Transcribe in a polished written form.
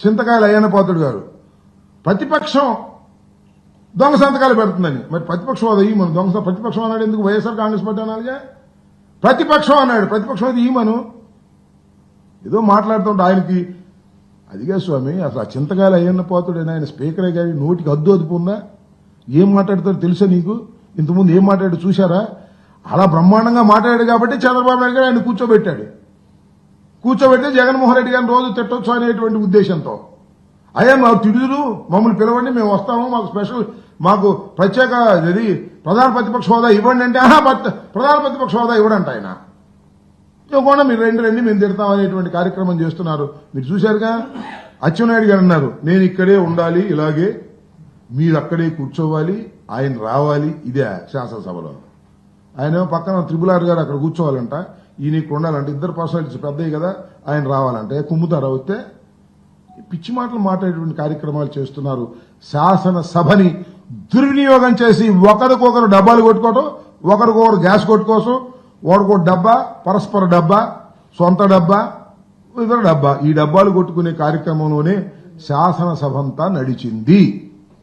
చింతకాయల అయ్యన్న పాత్రుడు గారు ప్రతిపక్షం దొంగ సంతకాలు పెడుతుందని. మరి ప్రతిపక్షం అది ఈమను దొంగ ప్రతిపక్షం అన్నాడు ఎందుకు? వైఎస్ఆర్ కాంగ్రెస్ పార్టీ అనాలిగా. ప్రతిపక్షం అన్నాడు, ప్రతిపక్షం అది ఈమను ఏదో మాట్లాడుతుంటే ఆయనకి అదిగా స్వామి. అసలు ఆ చింతకాయల అయ్యన్న పాత్రుడు ఆయన స్పీకరే కానీ నోటికి అద్దు ఉందా? ఏం మాట్లాడతారో తెలుసా నీకు? ఇంతకుముందు ఏం మాట్లాడు చూశారా? అలా బ్రహ్మాండంగా మాట్లాడాడు కాబట్టి చంద్రబాబు నాయుడు గారు ఆయన కూర్చోబెట్టి జగన్మోహన్ రెడ్డి గారిని రోజు తిట్టొచ్చు అనేటువంటి ఉద్దేశంతో అయ్యా మాకు తిడుదురు, మమ్మల్ని పిలవండి, మేము వస్తాము, మాకు స్పెషల్, మాకు ప్రత్యేక ఇది ప్రధాన ప్రతిపక్ష హోదా ఇవ్వండి అంటే ప్రధాన ప్రతిపక్ష హోదా ఇవ్వడంట ఆయన. ఇవ్వకుండా మీరు రండి మేము తిడతాం అనేటువంటి కార్యక్రమం చేస్తున్నారు. మీరు చూశారుగా. అచ్చెన్నాయుడు గారు అన్నారు నేను ఇక్కడే ఉండాలి, ఇలాగే మీరు అక్కడే కూర్చోవాలి, ఆయన రావాలి. ఇదే శాసనసభలో. ఆయన పక్కన త్రిపుల్ గారు అక్కడ కూర్చోవాలంట, ఈయన ఇక్కడ ఉండాలంటే ఇద్దరు పర్సనాలిటీస్ పెద్దవి కదా, ఆయన రావాలంటే కుమ్ముతారా వస్తే? పిచ్చి మాటలు మాట్లాడేటువంటి కార్యక్రమాలు చేస్తున్నారు. శాసనసభని దుర్వినియోగం చేసి ఒకరికొకరు డబ్బాలు కొట్టుకోవటం, ఒకరికొకరు గ్యాస్ కొట్టుకోసం, ఒకరికొకరు డబ్బా, పరస్పర డబ్బా, సొంత డబ్బా, ఇతర డబ్బా, ఈ డబ్బాలు కొట్టుకునే కార్యక్రమంలోనే శాసనసభ అంతా నడిచింది.